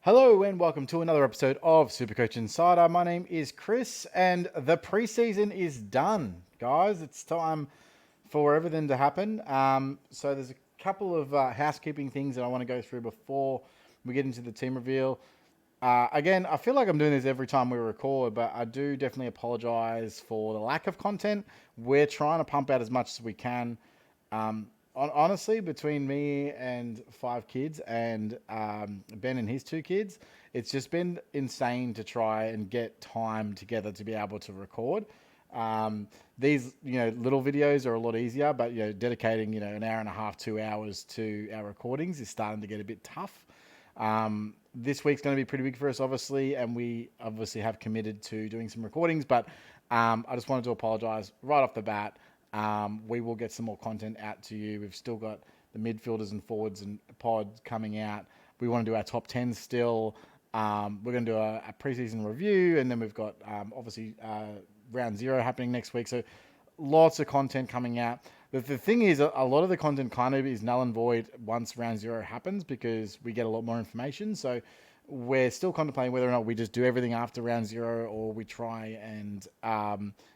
Hello and welcome to another episode of Supercoach Insider. My name is Chris and the preseason is done, guys. It's time for everything to happen. So there's a couple of housekeeping things that I want to go through before we get into the team reveal. Again, I feel like I'm doing this every time we record, but I do definitely apologize for the lack of content. We're trying to pump out as much as we can. Honestly, between me and 5 kids and Ben and his 2 kids, it's just been insane to try and get time together to be able to record. These, little videos are a lot easier, but, dedicating, an hour and a half, 2 hours to our recordings is starting to get a bit tough. This week's going to be pretty big for us, obviously, and we obviously have committed to doing some recordings, but I just wanted to apologize right off the bat. We will get some more content out to you. We've still got the midfielders and forwards and pods coming out. We want to do our top 10 still. We're going to do a preseason review, and then we've got obviously round 0 happening next week. So lots of content coming out. The thing is, a lot of the content kind of is null and void once round 0 happens because we get a lot more information. So we're still contemplating whether or not we just do everything after round 0 or we try and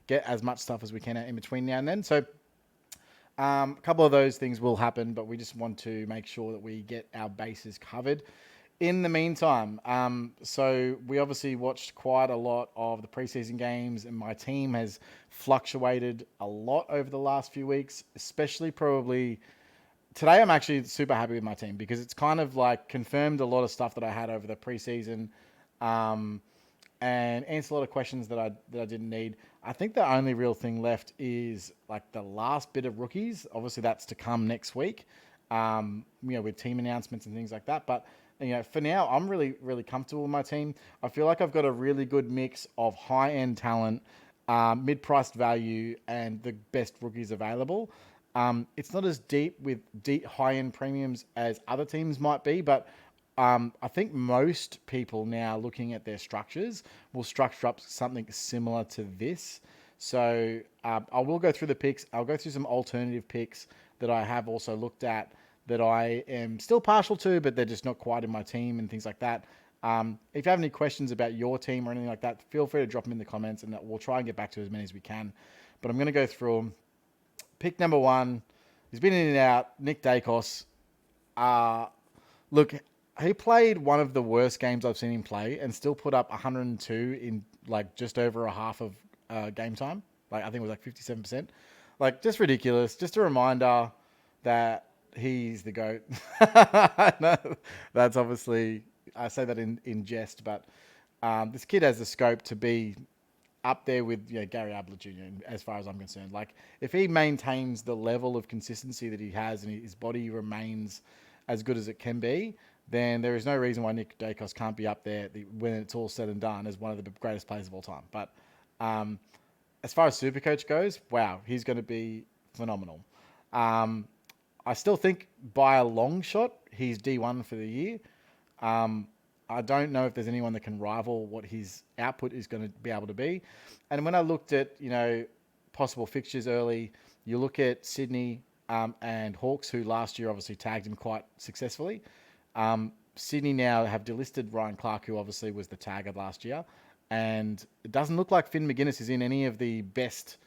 get as much stuff as we can in between now and then. So a couple of those things will happen, but we just want to make sure that we get our bases covered. In the meantime, so we obviously watched quite a lot of the preseason games, and my team has fluctuated a lot over the last few weeks, especially probably today. I'm actually super happy with my team because it's kind of like confirmed a lot of stuff that I had over the preseason, and answered a lot of questions that I didn't need. I think the only real thing left is like the last bit of rookies. Obviously, that's to come next week, with team announcements and things like that. But for now, I'm really, really comfortable with my team. I feel like I've got a really good mix of high-end talent, mid-priced value, and the best rookies available. It's not as deep with high-end premiums as other teams might be, but I think most people now looking at their structures will structure up something similar to this. So I will go through the picks. I'll go through some alternative picks that I have also looked at that I am still partial to, but they're just not quite in my team and things like that. If you have any questions about your team or anything like that, feel free to drop them in the comments and we'll try and get back to as many as we can. But I'm going to go through them. Pick number 1, he's been in and out, Nick Dacos. Look, he played one of the worst games I've seen him play and still put up 102 in like just over a half of game time. Like I think it was like 57%. Like just ridiculous. Just a reminder that he's the GOAT. No, that's obviously, I say that in jest, but this kid has the scope to be up there with Gary Ablett Jr. as far as I'm concerned. Like if he maintains the level of consistency that he has and his body remains as good as it can be, then there is no reason why Nick Dacos can't be up there when it's all said and done as one of the greatest players of all time. But as far as Supercoach goes, wow, he's going to be phenomenal. I still think by a long shot, he's D1 for the year. I don't know if there's anyone that can rival what his output is going to be able to be. And when I looked at, possible fixtures early, you look at Sydney and Hawks, who last year obviously tagged him quite successfully. Sydney now have delisted Ryan Clark, who obviously was the tagger last year. And it doesn't look like Finn McGuinness is in any of the best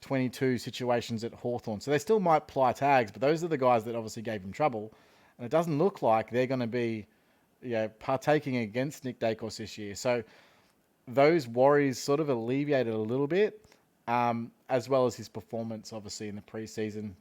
22 situations at Hawthorn. So they still might ply tags, but those are the guys that obviously gave him trouble. And it doesn't look like they're going to be partaking against Nick Dacos this year. So those worries sort of alleviated a little bit, as well as his performance, obviously, in the preseason.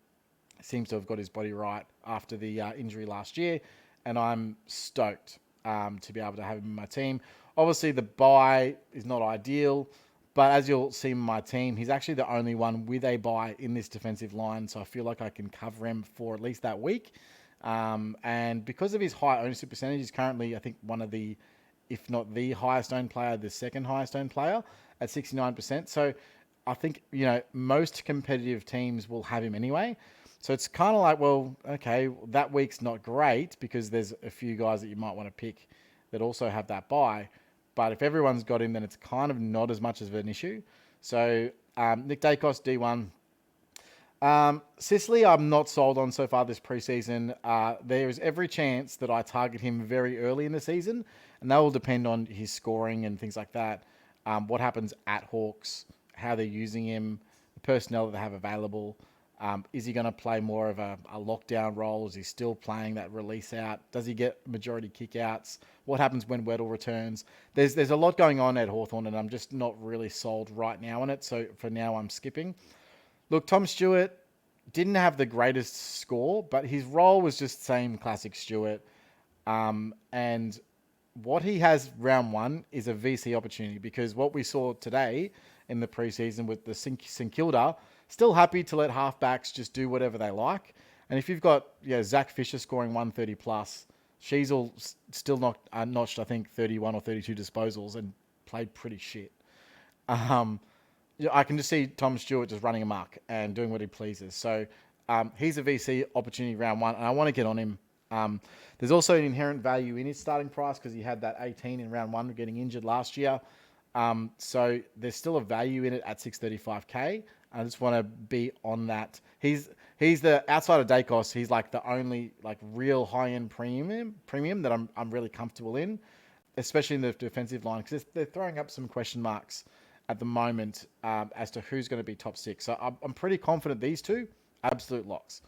Seems to have got his body right after the injury last year. And I'm stoked to be able to have him in my team. Obviously, the bye is not ideal. But as you'll see in my team, he's actually the only one with a bye in this defensive line. So I feel like I can cover him for at least that week. And because of his high ownership percentage, he's currently, I think, one of the, if not the highest owned player, the second highest owned player at 69%. So I think, most competitive teams will have him anyway. So it's kind of like, well, okay, that week's not great because there's a few guys that you might want to pick that also have that bye. But if everyone's got him, then it's kind of not as much of an issue. So Nick Dacos, D1. Sicily, I'm not sold on so far this preseason. There is every chance that I target him very early in the season, and that will depend on his scoring and things like that. What happens at Hawks, how they're using him, the personnel that they have available. Is he going to play more of a lockdown role? Is he still playing that release out? Does he get majority kickouts? What happens when Weddle returns? There's a lot going on at Hawthorn, and I'm just not really sold right now on it. So for now, I'm skipping. Look, Tom Stewart didn't have the greatest score, but his role was just same classic Stewart. And what he has round one is a VC opportunity, because what we saw today in the preseason with the St Kilda, still happy to let halfbacks just do whatever they like. And if you've got Zach Fisher scoring 130 plus, Sheasel still notched, I think, 31 or 32 disposals and played pretty shit. I can just see Tom Stewart just running amok and doing what he pleases. So he's a VC opportunity round one, and I want to get on him. There's also an inherent value in his starting price because he had that 18 in round one getting injured last year. So there's still a value in it at 635k. I just want to be on that. He's the outside of Dacos. He's like the only like real high end premium that I'm really comfortable in, especially in the defensive line, because they're throwing up some question marks at the moment as to who's going to be top six. So I'm pretty confident these two, absolute locks.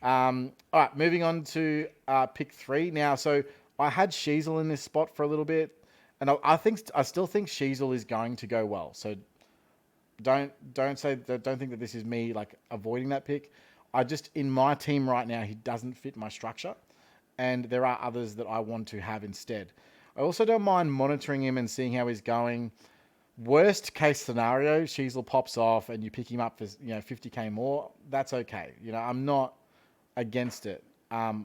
All right, moving on to pick three now. So I had Sheasel in this spot for a little bit, and I still think Sheasel is going to go well. So don't think that this is me like avoiding that pick. I just, in my team right now, he doesn't fit my structure, and there are others that I want to have instead. I also don't mind monitoring him and seeing how he's going. Worst case scenario, Sheasel pops off and you pick him up for 50k more. That's okay. I'm not against it. I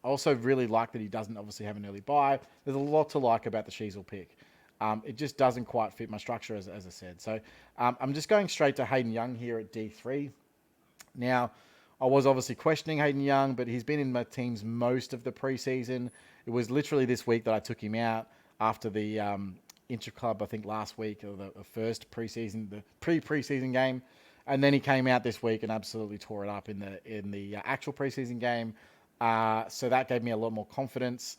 also really like that he doesn't obviously have an early buy. There's a lot to like about the Sheasel pick. It just doesn't quite fit my structure, as I said. So I'm just going straight to Hayden Young here at D3. Now, I was obviously questioning Hayden Young, but he's been in my teams most of the preseason. It was literally this week that I took him out after the Intra-Club, I think last week, or the first preseason, the pre-preseason game. And then he came out this week and absolutely tore it up in the actual preseason game. So that gave me a lot more confidence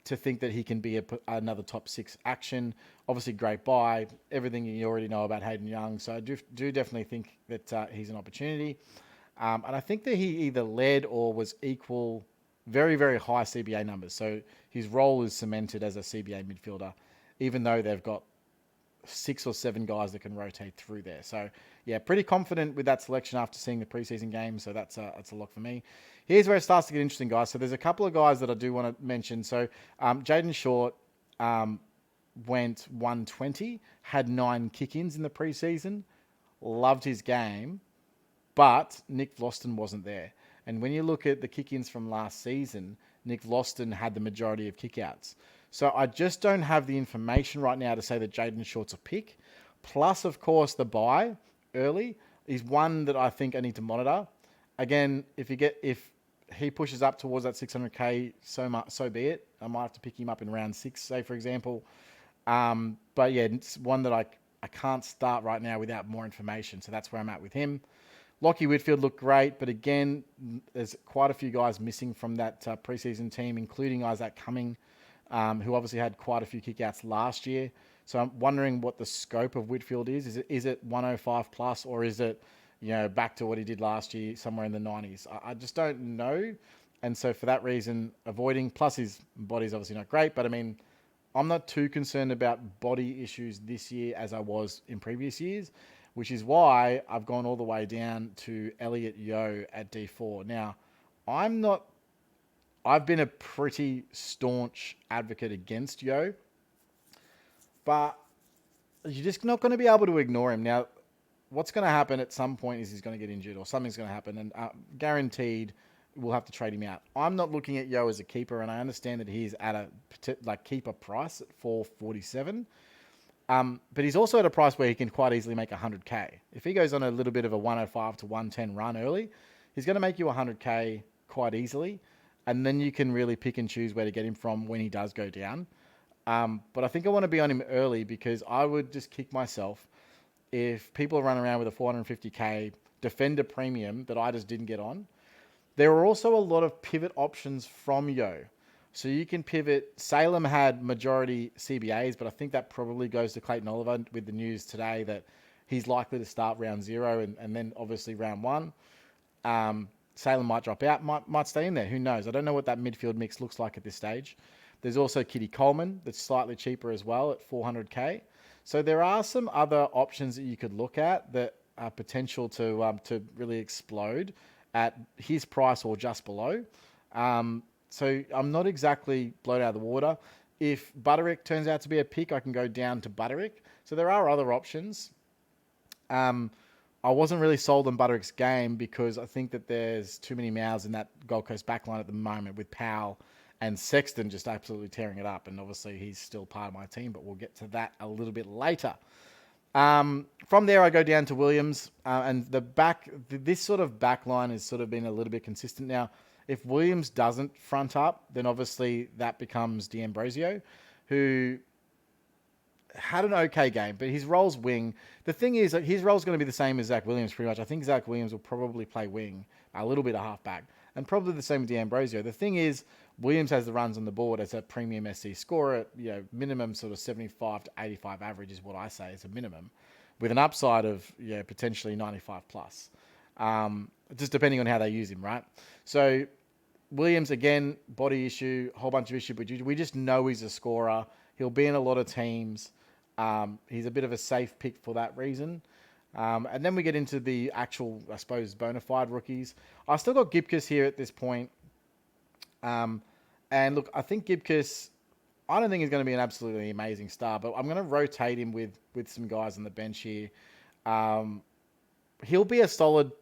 to think that he can be another top six action. Obviously, great buy. Everything you already know about Hayden Young. So I do definitely think that he's an opportunity. And I think that he either led or was equal very, very high CBA numbers. So his role is cemented as a CBA midfielder, even though they've got 6 or 7 guys that can rotate through there. So, yeah, pretty confident with that selection after seeing the preseason game. So that's a lock for me. Here's where it starts to get interesting, guys. So there's a couple of guys that I do want to mention. So Jaden Short went 120, had 9 kick-ins in the preseason. Loved his game, but Nick Vlauston wasn't there. And when you look at the kick-ins from last season, Nick Vlauston had the majority of kick-outs. So I just don't have the information right now to say that Jaden Short's a pick. Plus, of course, the buy early is one that I think I need to monitor. Again, if he pushes up towards that 600k, so be it. I might have to pick him up in round 6, say, for example. But yeah, it's one that I can't start right now without more information. So that's where I'm at with him. Lockie Whitfield looked great, but again, there's quite a few guys missing from that preseason team, including Isaac Cumming, who obviously had quite a few kickouts last year. So I'm wondering what the scope of Whitfield is. Is it 105 plus, or is it back to what he did last year, somewhere in the 90s? I just don't know. And so for that reason, avoiding. Plus his body's obviously not great, but I mean, I'm not too concerned about body issues this year as I was in previous years, which is why I've gone all the way down to Elliot Yeo at D4. Now, I've been a pretty staunch advocate against Yeo, but you're just not going to be able to ignore him. Now, what's going to happen at some point is he's going to get injured or something's going to happen, and guaranteed we'll have to trade him out. I'm not looking at Yeo as a keeper, and I understand that he's at a keeper price at 447. But he's also at a price where he can quite easily make 100k. If he goes on a little bit of a 105 to 110 run early, he's going to make you 100k quite easily. And then you can really pick and choose where to get him from when he does go down. But I think I want to be on him early, because I would just kick myself if people run around with a 450k defender premium that I just didn't get on. There are also a lot of pivot options from Yo. So you can pivot. Salem had majority CBAs, but I think that probably goes to Clayton Oliver with the news today that he's likely to start round 0 and then obviously round 1. Salem might drop out, might stay in there. Who knows? I don't know what that midfield mix looks like at this stage. There's also Kitty Coleman that's slightly cheaper as well at 400k. So there are some other options that you could look at that are potential to really explode at his price or just below. So I'm not exactly blown out of the water. If Butterick turns out to be a pick, I can go down to Butterick. So there are other options. I wasn't really sold on Butterick's game because I think that there's too many mouths in that Gold Coast backline at the moment with Powell and Sexton just absolutely tearing it up. And obviously he's still part of my team, but we'll get to that a little bit later. From there, I go down to Williams, and this sort of back line has sort of been a little bit consistent now. If Williams doesn't front up, then obviously that becomes D'Ambrosio, who had an okay game, but his role's wing. The thing is that his role's going to be the same as Zach Williams pretty much. I think Zach Williams will probably play wing, a little bit of halfback, and probably the same with D'Ambrosio. The thing is, Williams has the runs on the board as a premium SC scorer. Minimum sort of 75 to 85 average is what I say is a minimum, with an upside of potentially 95 plus. Just depending on how they use him, right? So Williams, again, body issue, whole bunch of issue, but we just know he's a scorer. He'll be in a lot of teams. He's a bit of a safe pick for that reason. And then we get into the actual, I suppose, bona fide rookies. I still got Gibcus here at this point. And look, I think Gibcus, I don't think he's going to be an absolutely amazing star, but I'm going to rotate him with some guys on the bench here. He'll be a solid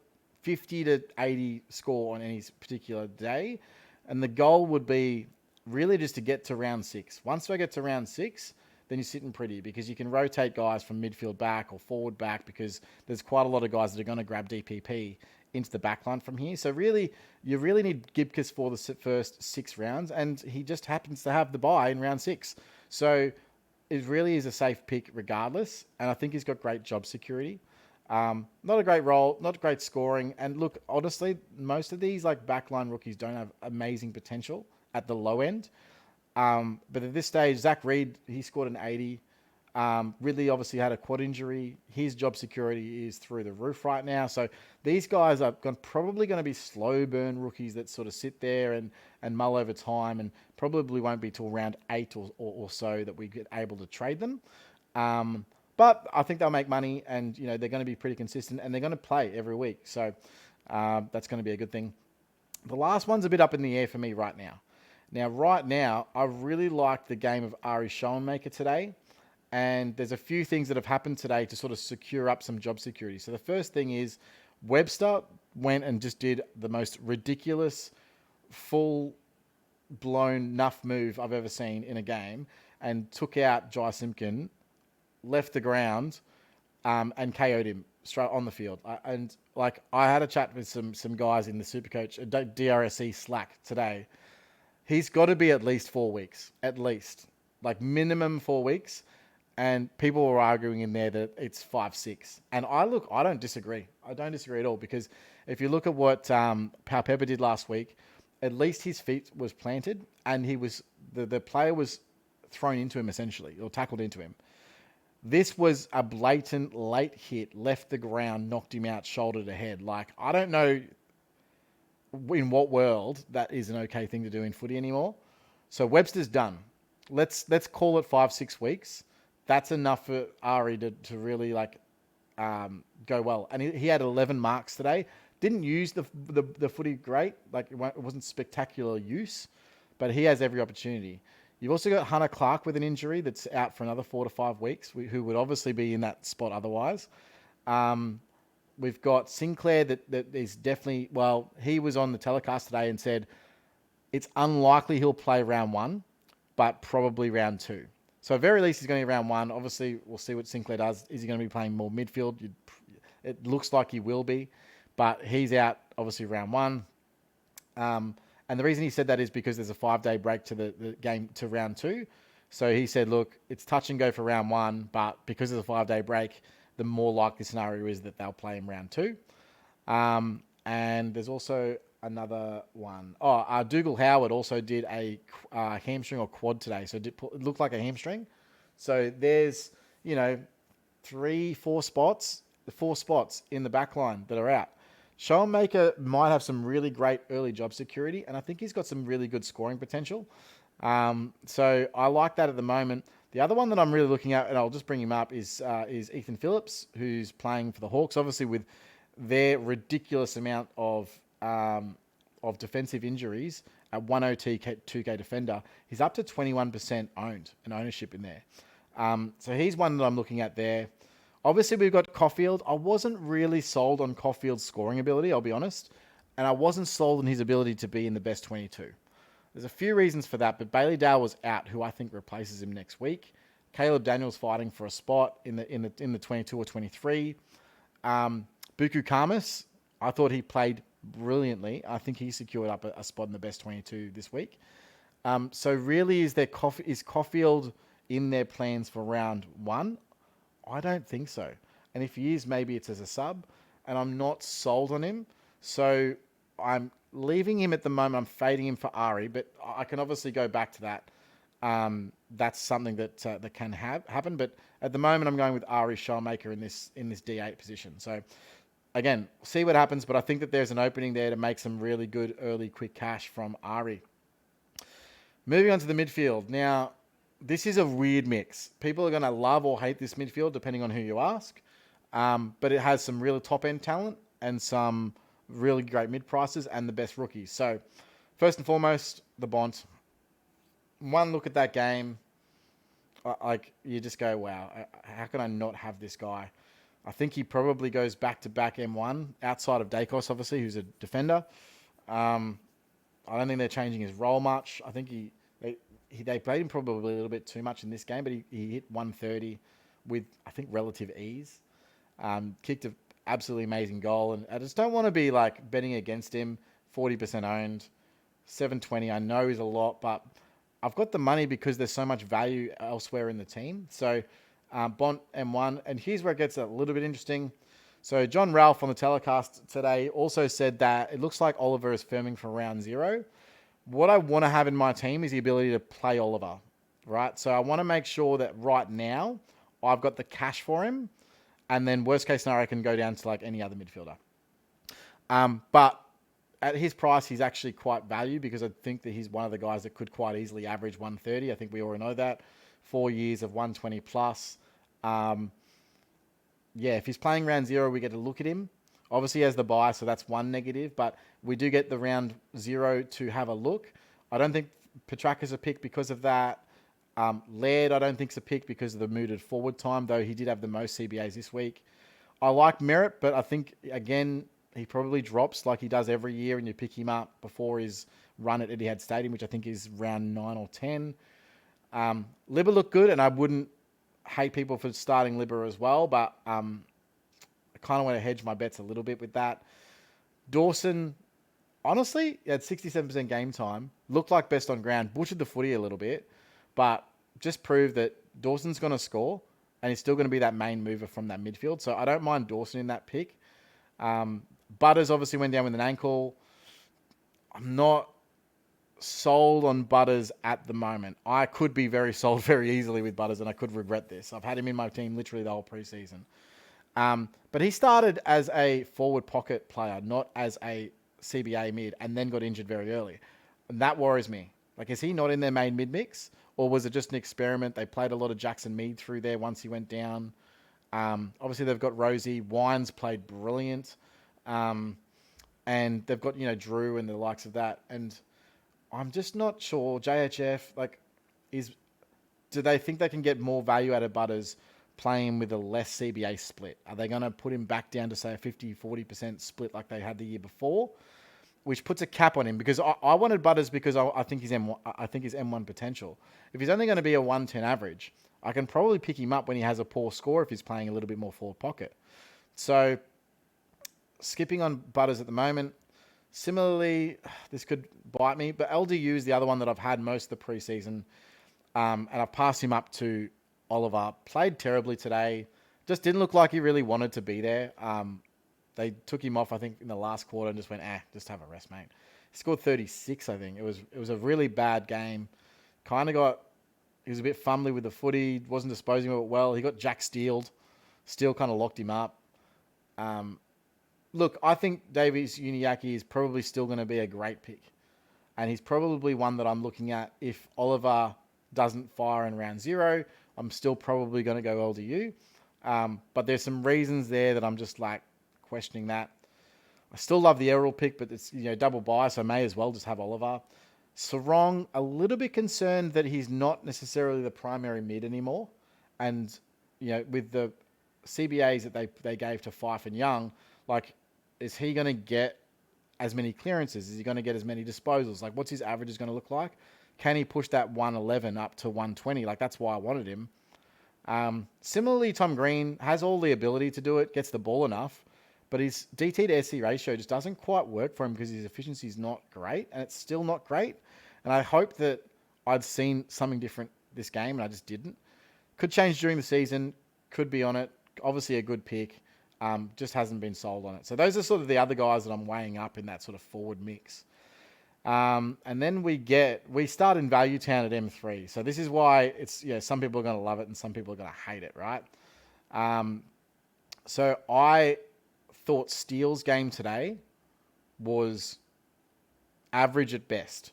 50 to 80 score on any particular day. And the goal would be really just to get to round 6. Once I get to round 6, then you're sitting pretty because you can rotate guys from midfield back or forward back because there's quite a lot of guys that are going to grab DPP into the backline from here. So really, you really need Gibcus for the first 6 rounds, and he just happens to have the bye in round 6. So it really is a safe pick regardless, and I think he's got great job security. Not a great role, not great scoring, and look, honestly, most of these like backline rookies don't have amazing potential at the low end. But at this stage, Zach Reed, he scored an 80. Ridley obviously had a quad injury. His job security is through the roof right now. So these guys are probably going to be slow burn rookies that sort of sit there and mull over time, and probably won't be till round 8 or so that we get able to trade them. But I think they'll make money, and they're going to be pretty consistent, and they're going to play every week. So that's going to be a good thing. The last one's a bit up in the air for me right now. Right now, I really like the game of Ari Schoenmaker today. And there's a few things that have happened today to sort of secure up some job security. So the first thing is Webster went and just did the most ridiculous, full-blown nuff move I've ever seen in a game and took out Jai Simpkin, left the ground, and KO'd him straight on the field. I had a chat with some guys in the Supercoach DRSE Slack today. He's got to be at least 4 weeks, at least. Like minimum 4 weeks. And people were arguing in there that it's 5-6. And I don't disagree. I don't disagree at all, because if you look at what Pau Pepper did last week, at least his feet was planted and he was the player was thrown into him essentially, or tackled into him. This was a blatant late hit, left the ground, knocked him out shoulder to head. Like, I don't know in what world that is an okay thing to do in footy anymore. So Webster's done. Let's call it 5-6 weeks. That's enough for Ari to really go well. And he had 11 marks today. Didn't use the footy great. Like, it wasn't spectacular use, but he has every opportunity. You've also got Hunter Clark with an injury that's out for another 4 to 5 weeks, who would obviously be in that spot otherwise. We've got Sinclair that is definitely, he was on the telecast today and said it's unlikely he'll play round 1, but probably round 2. So at very least, he's going to be round 1. Obviously, we'll see what Sinclair does. Is he going to be playing more midfield? It looks like he will be, but he's out, obviously, round 1. And the reason he said that is because there's a 5-day break to the game to round 2. So he said, look, it's touch and go for round 1, but because there's a 5-day break, the more likely scenario is that they'll play him round 2. And there's also another one. Oh, Dougal Howard also did a hamstring or quad today. So it looked like a hamstring. So there's, you know, four spots in the back line that are out. Sean Maker might have some really great early job security, and I think he's got some really good scoring potential. So I like that at the moment. The other one that I'm really looking at, and I'll just bring him up, is Ethan Phillips, who's playing for the Hawks, obviously with their ridiculous amount of defensive injuries at 1OT 2K defender. He's up to 21% owned and ownership in there. So he's one that I'm looking at there. Obviously, we've got Caulfield. I wasn't really sold on Caulfield's scoring ability, I'll be honest. And I wasn't sold on his ability to be in the best 22. There's a few reasons for that, but Bailey Dale was out, who I think replaces him next week. Caleb Daniels fighting for a spot in the 22 or 23. Buku Kamas, I thought he played brilliantly. I think he secured up a spot in the best 22 this week. So really, is Caulfield in their plans for round one? I don't think so. And if he is, maybe it's as a sub. And I'm not sold on him. So I'm leaving him at the moment. I'm fading him for Ari, but I can obviously go back to that. That's something that can happen. But at the moment, I'm going with Ari Showmaker in this D8 position. So again, see what happens. But I think that there's an opening there to make some really good early quick cash from Ari. Moving on to the midfield. Now, this is a weird mix. People are going to love or hate this midfield, depending on who you ask. But it has some really top-end talent and some really great mid-prices and the best rookies. So, first and foremost, the Bont. One look at that game, you just go, wow, how can I not have this guy? I think he probably goes back-to-back M1, outside of Dacos, obviously, who's a defender. I don't think they're changing his role much. I think they played him probably a little bit too much in this game, but he hit 130 with, I think, relative ease. Kicked an absolutely amazing goal. And I just don't want to be like betting against him. 40% owned. 720 I know is a lot, but I've got the money because there's so much value elsewhere in the team. So Bont M1. And here's where it gets a little bit interesting. So John Ralph on the telecast today also said that it looks like Oliver is firming for round 0. What I want to have in my team is the ability to play Oliver, right? So I want to make sure that right now I've got the cash for him, and then worst case scenario I can go down to like any other midfielder. But at his price, he's actually quite value because I think that he's one of the guys that could quite easily average 130. I think we already know that. 4 years of 120 plus. If he's playing round 0, we get to look at him. Obviously, he has the bye, so that's one negative, but we do get the round 0 to have a look. I don't think Petraka's a pick because of that. Laird, I don't think is a pick because of the mooted forward time, though he did have the most CBAs this week. I like Merritt, but I think, again, he probably drops like he does every year, and you pick him up before his run at Etihad Stadium, which I think is round 9 or 10. Libba looked good, and I wouldn't hate people for starting Libba as well, but I kind of want to hedge my bets a little bit with that. Dawson, honestly, at 67% game time, looked like best on ground, butchered the footy a little bit, but just proved that Dawson's going to score and he's still going to be that main mover from that midfield. So I don't mind Dawson in that pick. Butters obviously went down with an ankle. I'm not sold on Butters at the moment. I could be very sold very easily with Butters, and I could regret this. I've had him in my team literally the whole preseason. But he started as a forward pocket player, not as a CBA mid, and then got injured very early. And that worries me. Like, is he not in their main mid-mix? Or was it just an experiment? They played a lot of Jackson Mead through there once he went down. Obviously, they've got Rosie. Wines played brilliant. And they've got, Drew and the likes of that. And I'm just not sure. JHF, do they think they can get more value out of Butters playing with a less CBA split? Are they going to put him back down to, say, a 50-40% split like they had the year before? Which puts a cap on him, because I wanted Butters because I think his M1 potential. If he's only going to be a 110 average, I can probably pick him up when he has a poor score if he's playing a little bit more forward pocket. So, skipping on Butters at the moment. Similarly, this could bite me, but LDU is the other one that I've had most of the preseason. And I've passed him up to Oliver. Played terribly today. Just didn't look like he really wanted to be there. They took him off, I think, in the last quarter and just went, just have a rest, mate. He scored 36, I think. It was a really bad game. He was a bit fumbly with the footy, wasn't disposing of it well. He got Jack Steeled. Steel kind of locked him up. Look, I think Davies Uniacke is probably still going to be a great pick. And he's probably one that I'm looking at. If Oliver doesn't fire in round 0, I'm still probably going to go LDU. But there's some reasons there that I'm just like questioning that. I still love the Errol pick, but it's double buy, so I may as well just have Oliver. Sarong, a little bit concerned that he's not necessarily the primary mid anymore. And, with the CBAs that they gave to Fife and Young, like, is he going to get as many clearances? Is he going to get as many disposals? Like, what's his average is going to look like? Can he push that 111 up to 120? Like, that's why I wanted him. Similarly, Tom Green has all the ability to do it, gets the ball enough, but his DT to SC ratio just doesn't quite work for him because his efficiency is not great, and it's still not great. And I hope that I'd seen something different this game, and I just didn't. Could change during the season, could be on it. Obviously a good pick, just hasn't been sold on it. So those are sort of the other guys that I'm weighing up in that sort of forward mix. And then we start in Value Town at M3. So this is why it's, some people are going to love it and some people are going to hate it, right? So I thought Steele's game today was average at best.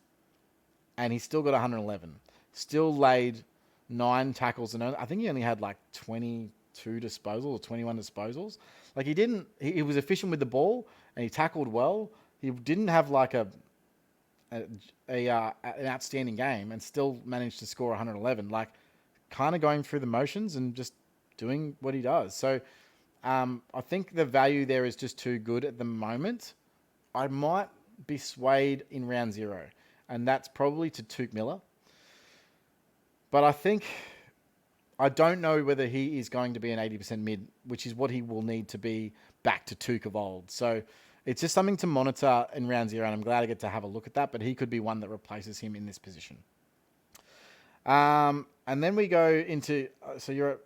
And he still got 111. Still laid 9 tackles. And I think he only had like 22 disposals or 21 disposals. Like he was efficient with the ball and he tackled well. He didn't have like an outstanding game and still managed to score 111. Like, kind of going through the motions and just doing what he does. So I think the value there is just too good at the moment. I might be swayed in round 0, and that's probably to Tuke Miller. But I don't know whether he is going to be an 80% mid, which is what he will need to be back to Tuke of old. So it's just something to monitor in round 0, and I'm glad I get to have a look at that, but he could be one that replaces him in this position. And then we go into, so you're at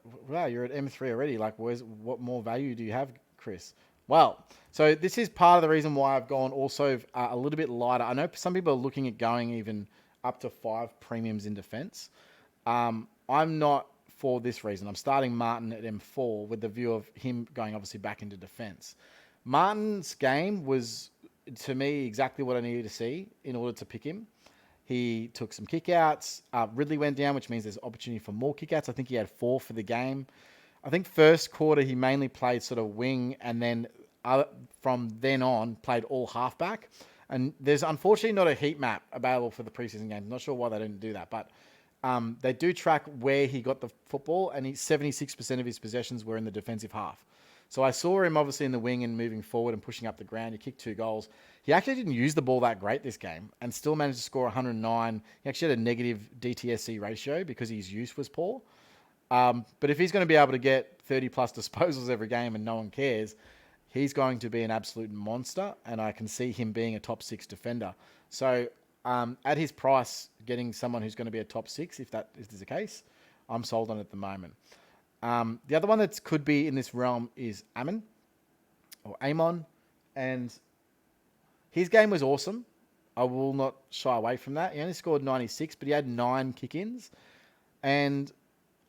M3 already. Like, what more value do you have, Chris? Well, so this is part of the reason why I've gone also a little bit lighter. I know some people are looking at going even up to 5 premiums in defense. I'm not for this reason. I'm starting Martin at M4 with the view of him going obviously back into defense. Martin's game was, to me, exactly what I needed to see in order to pick him. He took some kickouts. Ridley went down, which means there's opportunity for more kickouts. I think he had 4 for the game. I think first quarter he mainly played sort of wing, and then from then on played all halfback. And there's unfortunately not a heat map available for the preseason games. Not sure why they didn't do that, but they do track where he got the football, and 76% of his possessions were in the defensive half. So I saw him obviously in the wing and moving forward and pushing up the ground. He kicked 2 goals. He actually didn't use the ball that great this game and still managed to score 109. He actually had a negative DTSC ratio because his use was poor. But if he's going to be able to get 30 plus disposals every game and no one cares, he's going to be an absolute monster. And I can see him being a top 6 defender. So at his price, getting someone who's going to be a top 6, if that is the case, I'm sold on at the moment. The other one that could be in this realm is Amon. And his game was awesome. I will not shy away from that. He only scored 96, but he had 9 kick-ins. And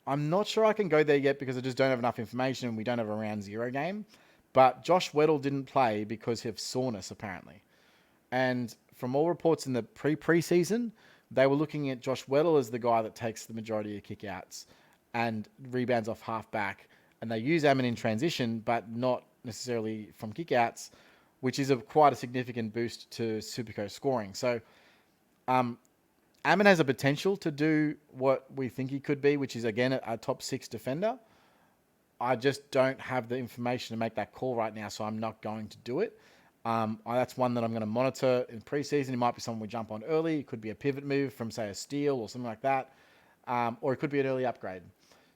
I'm not sure I can go there yet because I just don't have enough information and we don't have a round 0 game. But Josh Weddle didn't play because of soreness, apparently. And from all reports in the pre-season, they were looking at Josh Weddle as the guy that takes the majority of kick-outs and rebounds off half-back. And they use Amon in transition, but not necessarily from kick-outs, which is quite a significant boost to Supercoach scoring. So Amon has a potential to do what we think he could be, which is, again, a top 6 defender. I just don't have the information to make that call right now, so I'm not going to do it. That's one that I'm going to monitor in preseason. It might be someone we jump on early. It could be a pivot move from, say, a Steele or something like that. Or it could be an early upgrade.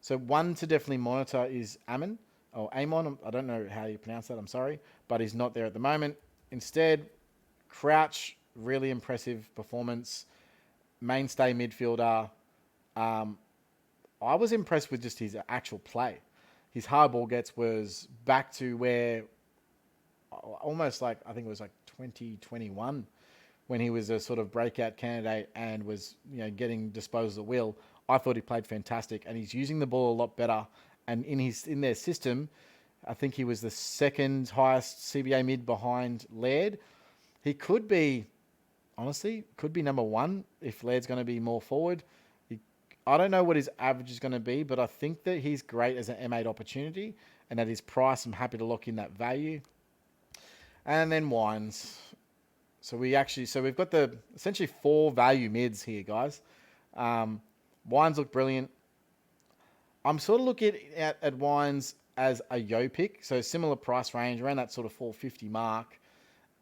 So one to definitely monitor is Amon. I don't know how you pronounce that, I'm sorry, but he's not there at the moment. Instead, Crouch, really impressive performance, mainstay midfielder. I was impressed with just his actual play. His hard ball gets was back to where almost like, I think it was like 2021 when he was a sort of breakout candidate and was, getting disposals at will. I thought he played fantastic, and he's using the ball a lot better. And in their system, I think he was the second highest CBA mid behind Laird. He could be, honestly, number one if Laird's going to be more forward. I don't know what his average is going to be, but I think that he's great as an M8 opportunity, and at his price, I'm happy to lock in that value. And then Wines. So we've got the essentially 4 value mids here, guys. Wines look brilliant. I'm sort of looking at Wines as a yo pick, so similar price range, around that sort of 450 mark.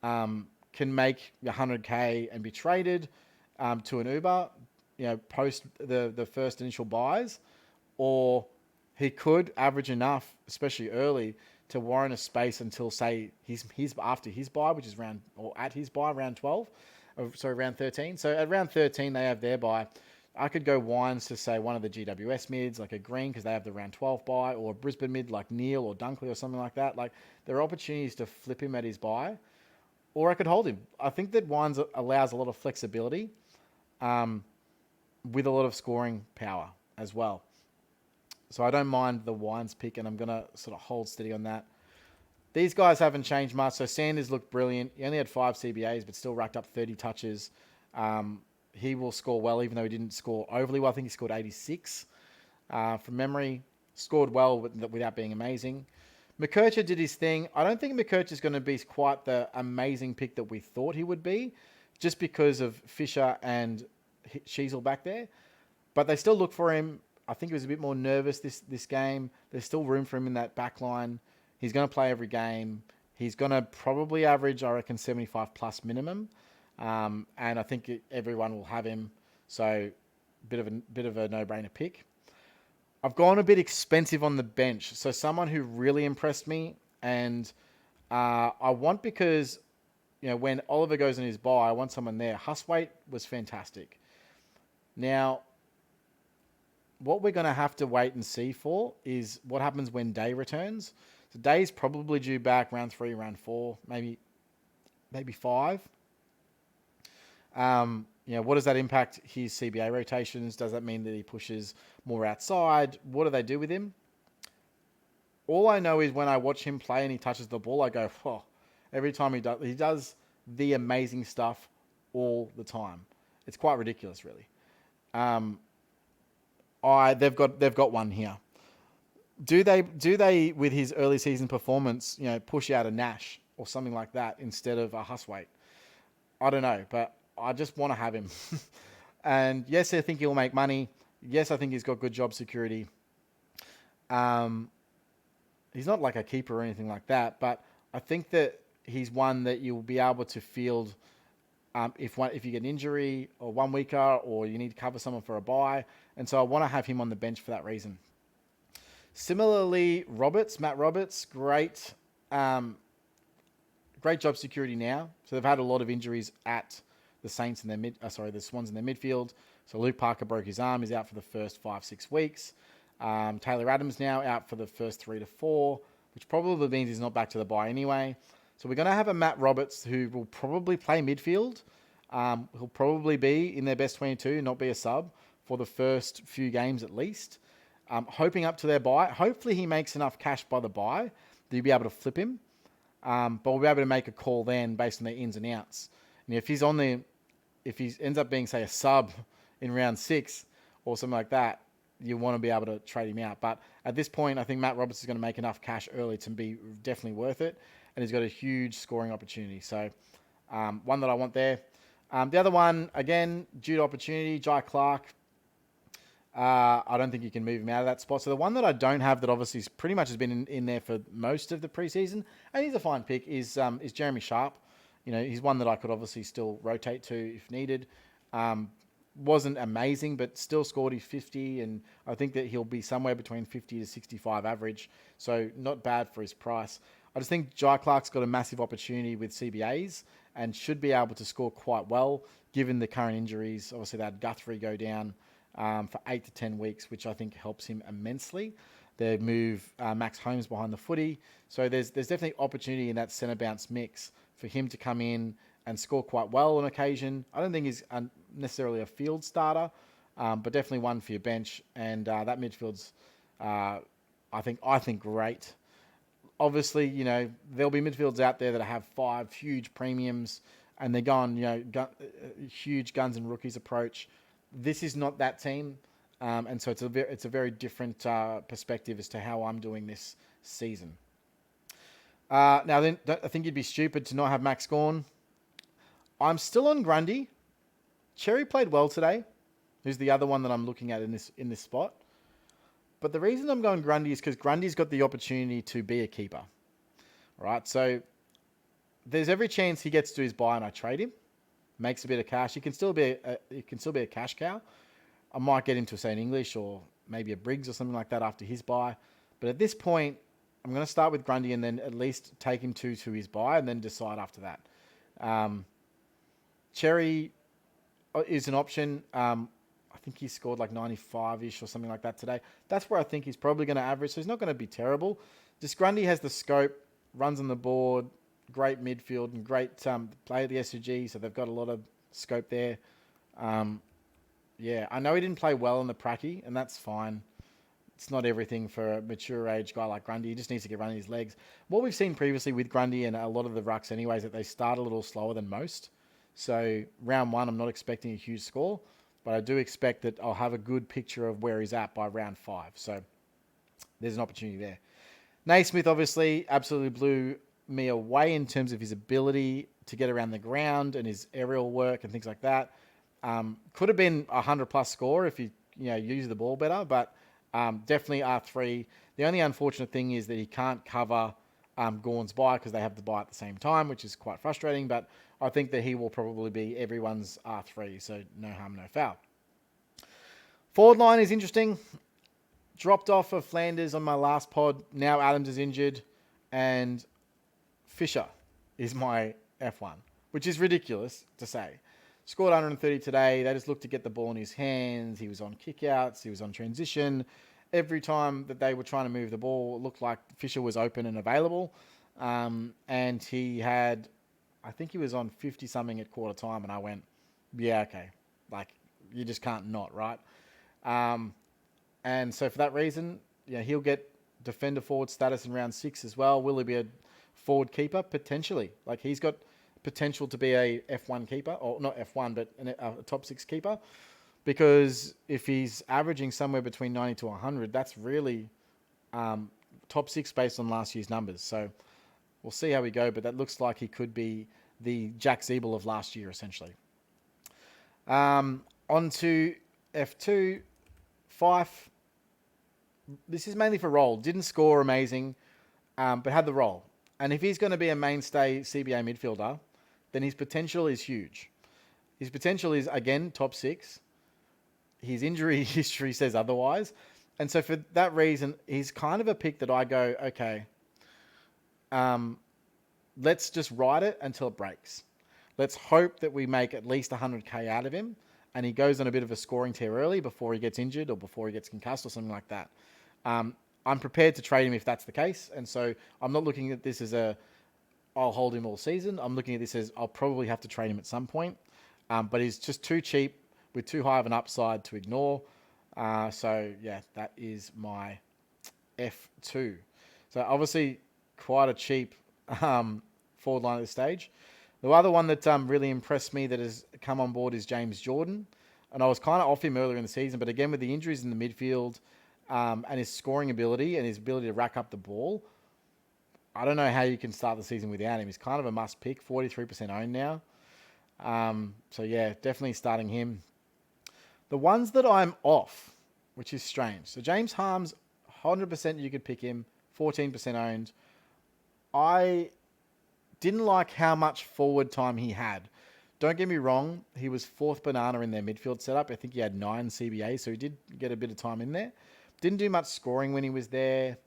Can make 100k and be traded to an Uber, post the first initial buys, or he could average enough, especially early, to warrant a space until, say, he's after his buy, which is at his buy, round 12, round 13. So at round 13, they have their buy. I could go Wines to, say, one of the GWS mids, like a Green, because they have the round 12 buy, or a Brisbane mid like Neil or Dunkley or something like that. Like, there are opportunities to flip him at his buy, or I could hold him. I think that Wines allows a lot of flexibility with a lot of scoring power as well. So I don't mind the Wines pick, and I'm going to sort of hold steady on that. These guys haven't changed much. So Sanders looked brilliant. He only had 5 CBAs, but still racked up 30 touches. He will score well, even though he didn't score overly well. I think he scored 86 from memory. Scored well without being amazing. McKercher did his thing. I don't think McKercher is going to be quite the amazing pick that we thought he would be, just because of Fisher and Sheasel back there. But they still look for him. I think he was a bit more nervous this game. There's still room for him in that back line. He's going to play every game. He's going to probably average, I reckon, 75 plus minimum. And I think everyone will have him. So bit of a no-brainer pick. I've gone a bit expensive on the bench. So someone who really impressed me, and I want, because when Oliver goes in his buy, I want someone there. Huswaite was fantastic. Now, what we're going to have to wait and see for is what happens when Day returns. So Day's probably due back round 3, round 4, maybe 5. What does that impact his CBA rotations? Does that mean that he pushes more outside? What do they do with him? All I know is when I watch him play and he touches the ball, I go, oh, every time he does the amazing stuff all the time. It's quite ridiculous, really. They've got one here. Do they with his early season performance, push out a Nash or something like that instead of a Huswaite? I don't know, but I just want to have him. And yes, I think he'll make money. Yes, I think he's got good job security. He's not like a keeper or anything like that, but I think that he's one that you'll be able to field if you get an injury or 1 weeker, or you need to cover someone for a bye. And so I want to have him on the bench for that reason. Similarly, Matt Roberts, great job security now. So they've had a lot of injuries at the Saints in their the Swans in their midfield. So Luke Parker broke his arm. He's out for the first 5-6 weeks. Taylor Adams now out for the first 3 to 4, which probably means he's not back to the bye anyway. So we're going to have a Matt Roberts who will probably play midfield. He'll probably be in their best 22, not be a sub for the first few games at least. Hoping up to their bye. Hopefully he makes enough cash by the bye that you'll be able to flip him. But we'll be able to make a call then based on their ins and outs. And if he ends up being, say, a sub in round 6 or something like that, you want to be able to trade him out. But at this point, I think Matt Roberts is going to make enough cash early to be definitely worth it. And he's got a huge scoring opportunity. So one that I want there. The other one, again, due to opportunity, Jai Clark. I don't think you can move him out of that spot. So the one that I don't have that obviously pretty much has been in there for most of the preseason, and he's a fine pick, is Jeremy Sharp. He's one that I could obviously still rotate to if needed. Wasn't amazing, but still scored his 50, and I think that he'll be somewhere between 50 to 65 average. So not bad for his price. I just think Jai Clark's got a massive opportunity with CBAs and should be able to score quite well given the current injuries. Obviously, they had Guthrie go down for 8 to 10 weeks, which I think helps him immensely. They move Max Holmes behind the footy. So there's definitely opportunity in that centre bounce mix for him to come in and score quite well on occasion. I don't think he's necessarily a field starter, but definitely one for your bench. And that midfield's, I think great. Obviously, there'll be midfields out there that have 5 huge premiums and they're going, huge guns and rookies approach. This is not that team. And so it's a very different perspective as to how I'm doing this season. Now, then, I think you'd be stupid to not have Max Gawn. I'm still on Grundy. Cherry played well today, who's the other one that I'm looking at in this spot. But the reason I'm going Grundy is because Grundy's got the opportunity to be a keeper. All right, so there's every chance he gets to his buy and I trade him, makes a bit of cash. He can still be a cash cow. I might get him to St. English or maybe a Briggs or something like that after his buy. But at this point, I'm going to start with Grundy and then at least take him to his buy and then decide after that. Cherry is an option. I think he scored like 95-ish or something like that today. That's where I think he's probably going to average. So he's not going to be terrible. Just Grundy has the scope, runs on the board, great midfield and great play at the SUG. So they've got a lot of scope there. Yeah, I know he didn't play well in the pracky, and that's fine. It's not everything for a mature age guy like Grundy. He just needs to get running his legs. What we've seen previously with Grundy and a lot of the rucks anyway is that they start a little slower than most. So round 1, I'm not expecting a huge score, but I do expect that I'll have a good picture of where he's at by round 5. So there's an opportunity there. Naismith obviously absolutely blew me away in terms of his ability to get around the ground and his aerial work and things like that. Could have been a 100+ score if you use the ball better, but definitely R3. The only unfortunate thing is that he can't cover Gawn's buy because they have the buy at the same time, which is quite frustrating, but I think that he will probably be everyone's R3, so no harm, no foul. Forward line is interesting. Dropped off of Flanders on my last pod. Now Adams is injured, and Fisher is my F1, which is ridiculous to say. Scored 130 today. They just looked to get the ball in his hands. He was on kickouts. He was on transition. Every time that they were trying to move the ball, it looked like Fisher was open and available. And he had, I think he was on 50-something at quarter time. And I went, yeah, okay. Like, you just can't not, right? And so for that reason, he'll get defender forward status in round 6 as well. Will he be a forward keeper? Potentially. Like, he's got potential to be a F1 keeper, or not F1, but a top 6 keeper, because if he's averaging somewhere between 90 to 100, that's really top 6 based on last year's numbers. So we'll see how we go, but that looks like he could be the Jack Zeeble of last year, essentially. On to F2, Fife. This is mainly for role. Didn't score amazing, but had the role. And if he's going to be a mainstay CBA midfielder, then his potential is huge. His potential is, again, top 6. His injury history says otherwise. And so for that reason, he's kind of a pick that I go, okay, let's just ride it until it breaks. Let's hope that we make at least 100K out of him and he goes on a bit of a scoring tear early before he gets injured or before he gets concussed or something like that. I'm prepared to trade him if that's the case. And so I'm not looking at this as I'll hold him all season. I'm looking at this as I'll probably have to trade him at some point. But he's just too cheap with too high of an upside to ignore. So, yeah, that is my F2. So, obviously, quite a cheap forward line at this stage. The other one that really impressed me that has come on board is James Jordan. And I was kind of off him earlier in the season. But again, with the injuries in the midfield and his scoring ability and his ability to rack up the ball, I don't know how you can start the season without him. He's kind of a must pick, 43% owned now. So, yeah, definitely starting him. The ones that I'm off, which is strange. So, James Harms, 100% you could pick him, 14% owned. I didn't like how much forward time he had. Don't get me wrong, he was 4th banana in their midfield setup. I think he had 9 CBA, so he did get a bit of time in there. Didn't do much scoring when he was there.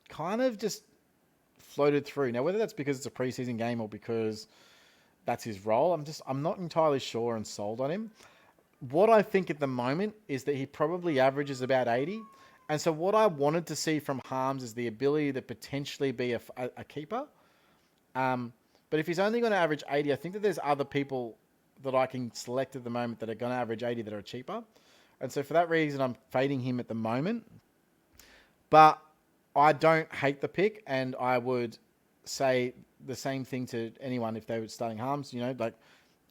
Kind of just floated through. Now, whether that's because it's a preseason game or because that's his role, I'm not entirely sure and sold on him. What I think at the moment is that he probably averages about 80, And so what I wanted to see from Harms is the ability to potentially be a keeper. But if he's only going to average 80, I think that there's other people that I can select at the moment that are going to average 80 that are cheaper. And so for that reason, I'm fading him at the moment. But I don't hate the pick, and I would say the same thing to anyone if they were starting Harms. Like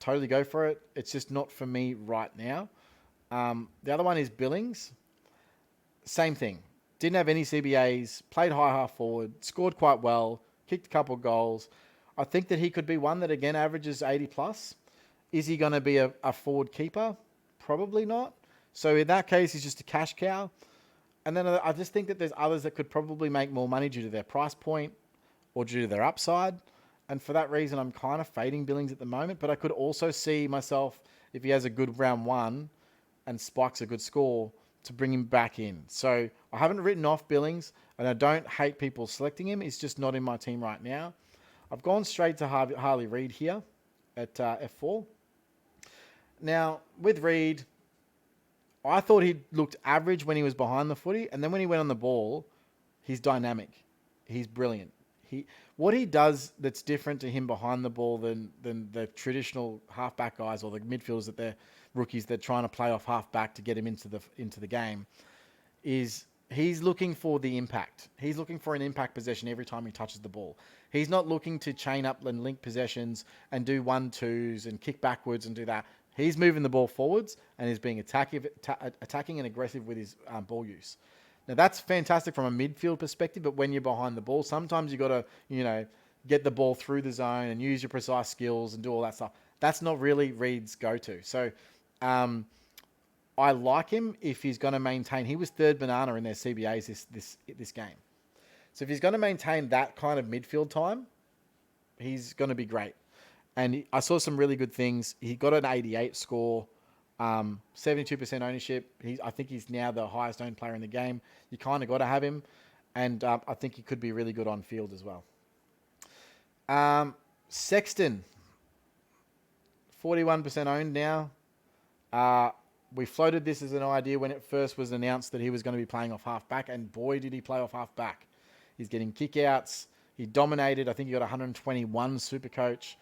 totally go for it. It's just not for me right now. The other one is Billings. Same thing. Didn't have any CBAs, played high half forward, scored quite well, kicked a couple of goals. I think that he could be one that, again, averages 80 plus. Is he going to be a forward keeper? Probably not. So in that case, he's just a cash cow. And then I just think that there's others that could probably make more money due to their price point or due to their upside. And for that reason, I'm kind of fading Billings at the moment. But I could also see myself, if he has a good round one and spikes a good score, to bring him back in. So I haven't written off Billings, and I don't hate people selecting him. He's just not in my team right now. I've gone straight to Harley Reid here at F4. Now, with Reid, I thought he looked average when he was behind the footy, and then when he went on the ball, he's dynamic. He's brilliant. What he does that's different to him behind the ball than the traditional halfback guys or the midfielders that they're rookies they're trying to play off halfback to get him into the game is he's looking for the impact. He's looking for an impact possession every time he touches the ball. He's not looking to chain up and link possessions and do 1-2s and kick backwards and do that. He's moving the ball forwards and is being attacking and aggressive with his ball use. Now, that's fantastic from a midfield perspective, but when you're behind the ball, sometimes you got to, get the ball through the zone and use your precise skills and do all that stuff. That's not really Reid's go-to. So I like him if he's going to maintain. He was third banana in their CBAs this game. So if he's going to maintain that kind of midfield time, he's going to be great. And I saw some really good things. He got an 88 score, 72% ownership. I think he's now the highest owned player in the game. You kind of got to have him. And I think he could be really good on field as well. Sexton, 41% owned now. We floated this as an idea when it first was announced that he was going to be playing off half-back, and boy, did he play off half-back. He's getting kick-outs. He dominated. I think he got 121 Supercoach.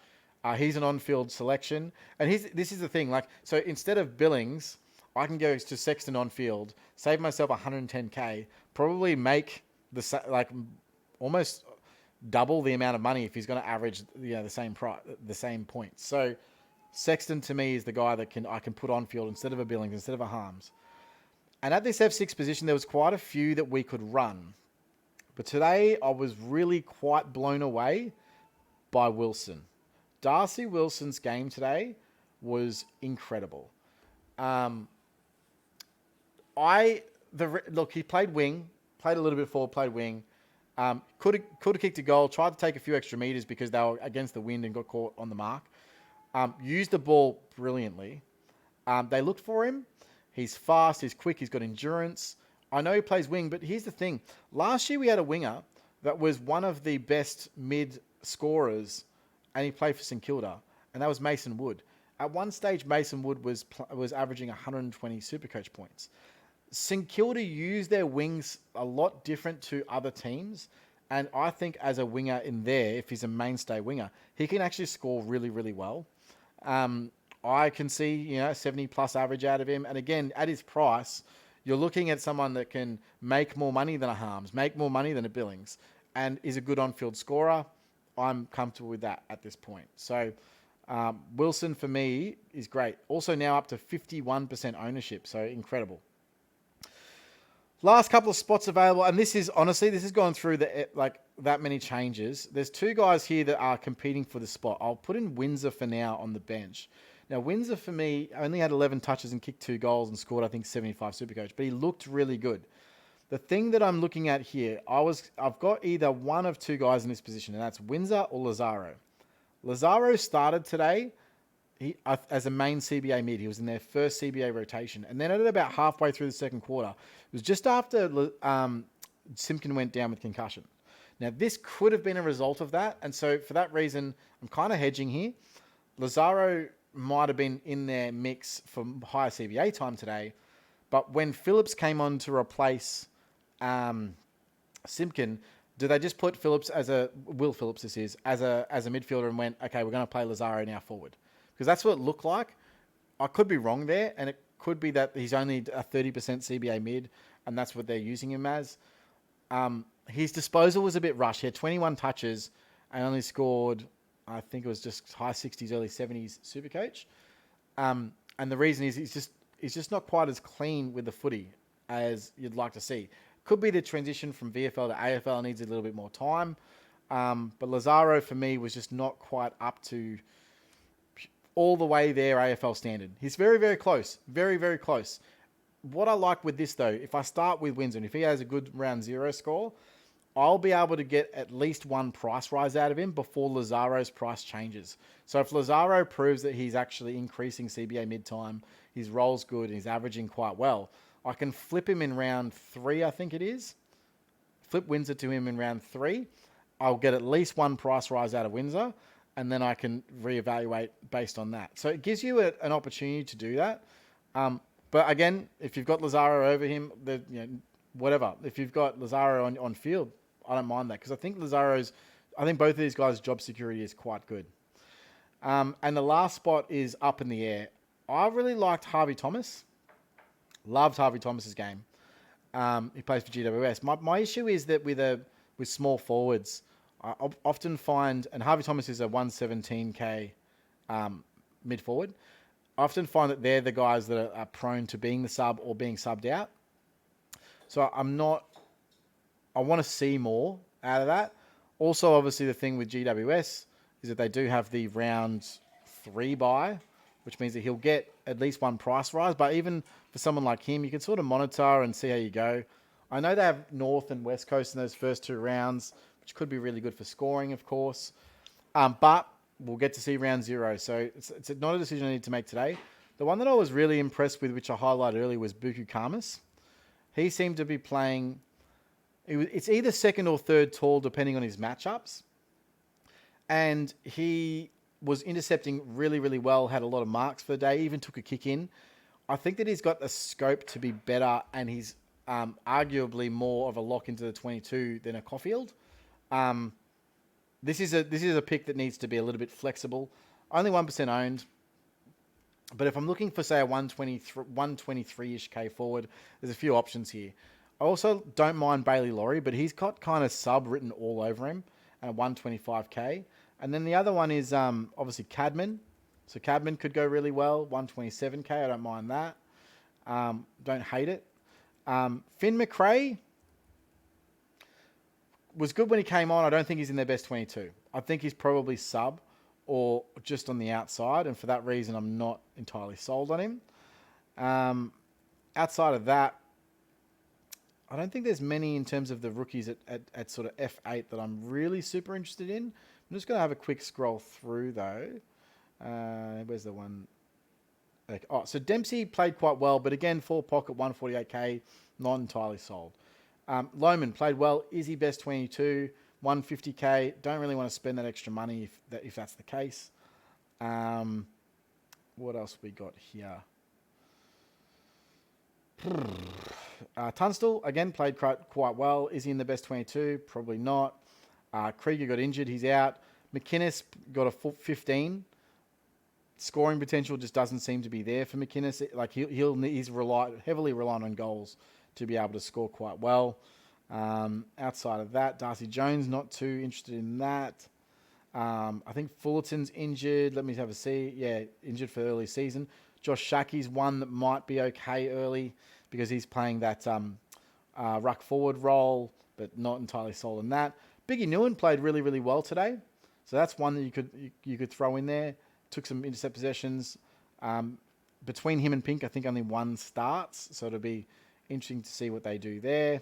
He's an on-field selection. And this is the thing. So instead of Billings, I can go to Sexton on-field, save myself 110K, probably make almost double the amount of money if he's going to average the same points. So Sexton to me is the guy that I can put on field instead of a Billings, instead of a Harms. And at this F6 position, there was quite a few that we could run. But today, I was really quite blown away by Wilson. Darcy Wilson's game today was incredible. He played wing, played a little bit forward, played wing. Could have kicked a goal, tried to take a few extra meters because they were against the wind and got caught on the mark. Used the ball brilliantly. They looked for him. He's fast, he's quick, he's got endurance. I know he plays wing, but here's the thing. Last year we had a winger that was one of the best mid scorers, and he played for St Kilda, and that was Mason Wood. At one stage, Mason Wood was averaging 120 Supercoach points. St Kilda use their wings a lot different to other teams, and I think as a winger in there, if he's a mainstay winger, he can actually score really, really well. I can see 70 plus average out of him, and again, at his price, you're looking at someone that can make more money than a Harms, make more money than a Billings, and is a good on-field scorer. I'm comfortable with that at this point. So Wilson, for me, is great. Also now up to 51% ownership, so incredible. Last couple of spots available, and this is gone through that many changes. There's two guys here that are competing for the spot. I'll put in Windsor for now on the bench. Now, Windsor, for me, only had 11 touches and kicked 2 goals and scored, I think, 75 Supercoach, but he looked really good. The thing that I'm looking at here, I've got either one of two guys in this position, and that's Windsor or Lazaro. Lazaro started today as a main CBA mid. He was in their first CBA rotation. And then at about halfway through the second quarter, it was just after Simpkin went down with concussion. Now, this could have been a result of that. And so for that reason, I'm kind of hedging here. Lazaro might have been in their mix for higher CBA time today. But when Phillips came on to replace Simpkin, do they just put Phillips Will Phillips this is, as a midfielder and went, okay, we're going to play Lazaro now forward? Because that's what it looked like. I could be wrong there, and it could be that he's only a 30% CBA mid, and that's what they're using him as. His disposal was a bit rushed. He had 21 touches and only scored, I think it was just high 60s, early 70s Supercoach. And the reason is he's just not quite as clean with the footy as you'd like to see. Could be the transition from VFL to AFL needs a little bit more time. But Lazaro, for me, was just not quite up to all the way there AFL standard. He's very, very close. Very, very close. What I like with this, though, if I start with Windsor, and if he has a good round zero score, I'll be able to get at least one price rise out of him before Lazaro's price changes. So if Lazaro proves that he's actually increasing CBA mid-time, his role's good, and he's averaging quite well, I can flip him in round 3, I think it is. Flip Windsor to him in round 3. I'll get at least one price rise out of Windsor, and then I can reevaluate based on that. So it gives you an opportunity to do that. But again, if you've got Lazaro over him, whatever. If you've got Lazaro on field, I don't mind that, because I think both of these guys' job security is quite good. And the last spot is up in the air. I really liked Harvey Thomas. Loved Harvey Thomas's game. He plays for GWS. My issue is that with small forwards, I often find, and Harvey Thomas is a 117k mid forward. I often find that they're the guys that are prone to being the sub or being subbed out. So I want to see more out of that. Also, obviously, the thing with GWS is that they do have the round 3 bye, which means that he'll get at least one price rise. But even for someone like him, you can sort of monitor and see how you go. I know they have North and West Coast in those first 2 rounds, which could be really good for scoring, of course. But we'll get to see round 0. So it's not a decision I need to make today. The one that I was really impressed with, which I highlighted earlier, was Buku Kamas. He seemed to be playing... It's either second or third tall, depending on his matchups. And he was intercepting really, really well, had a lot of marks for the day, even took a kick in. I think that he's got the scope to be better, and he's arguably more of a lock into the 22 than a Caulfield. This is a pick that needs to be a little bit flexible. Only 1% owned. But if I'm looking for, say, a 123-ish K forward, there's a few options here. I also don't mind Bailey Laurie, but he's got kind of sub written all over him at 125k. And then the other one is obviously Cadman. So Cadman could go really well, 127k. I don't mind that. Don't hate it. Finn McRae was good when he came on. I don't think he's in their best 22. I think he's probably sub or just on the outside. And for that reason, I'm not entirely sold on him. Outside of that, I don't think there's many in terms of the rookies at sort of F8 that I'm really super interested in. I'm just going to have a quick scroll through, though. Where's the one? So Dempsey played quite well, but again, full pocket, 148k, not entirely sold. Lohman played well. Is he best 22? 150k. Don't really want to spend that extra money if that's the case. What else we got here? Tunstall, again, played quite well. Is he in the best 22? Probably not. Krieger got injured. He's out. McInnes got a 15. Scoring potential just doesn't seem to be there for McInnes. Like he's heavily reliant on goals to be able to score quite well. Outside of that, Darcy Jones, not too interested in that. I think Fullerton's injured. Let me have a see. Yeah, injured for early season. Josh Shackey's one that might be okay early because he's playing that ruck forward role, but not entirely sold on that. Biggie Newen played really, really well today. So that's one that you could throw in there. Took some intercept possessions. Between him and Pink, I think only one starts. So it'll be interesting to see what they do there.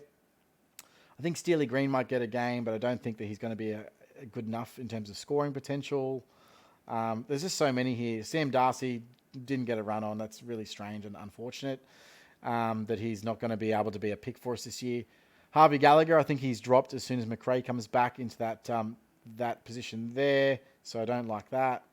I think Steely Green might get a game, but I don't think that he's going to be a good enough in terms of scoring potential. There's just so many here. Sam Darcy didn't get a run on. That's really strange and unfortunate that he's not going to be able to be a pick for us this year. Harvey Gallagher, I think he's dropped as soon as McRae comes back into that position there. So I don't like that.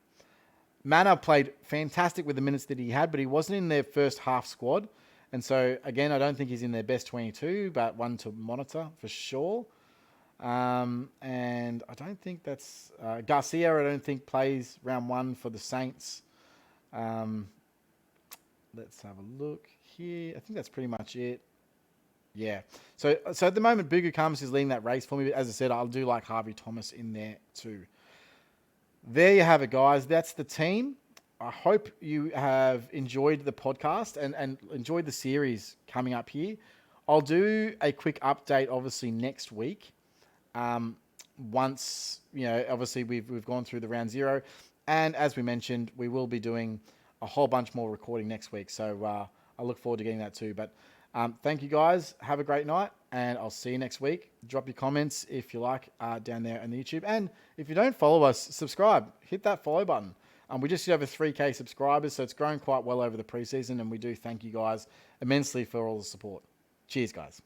Manor played fantastic with the minutes that he had, but he wasn't in their first half squad. And so, again, I don't think he's in their best 22, but one to monitor for sure. And I don't think that's... Garcia, I don't think plays round 1 for the Saints. Let's have a look here. I think that's pretty much it. Yeah. So at the moment, Bugu Kamas is leading that race for me. But as I said, I'll do like Harvey Thomas in there too. There you have it, guys. That's the team. I hope you have enjoyed the podcast and enjoyed the series coming up here. I'll do a quick update, obviously, next week. Once, obviously we've gone through the round 0. And as we mentioned, we will be doing a whole bunch more recording next week. So I look forward to getting that too. But thank you, guys. Have a great night, and I'll see you next week. Drop your comments if you like down there on the YouTube. And if you don't follow us, subscribe. Hit that follow button. We just hit over 3K subscribers, so it's grown quite well over the preseason, and we do thank you guys immensely for all the support. Cheers, guys.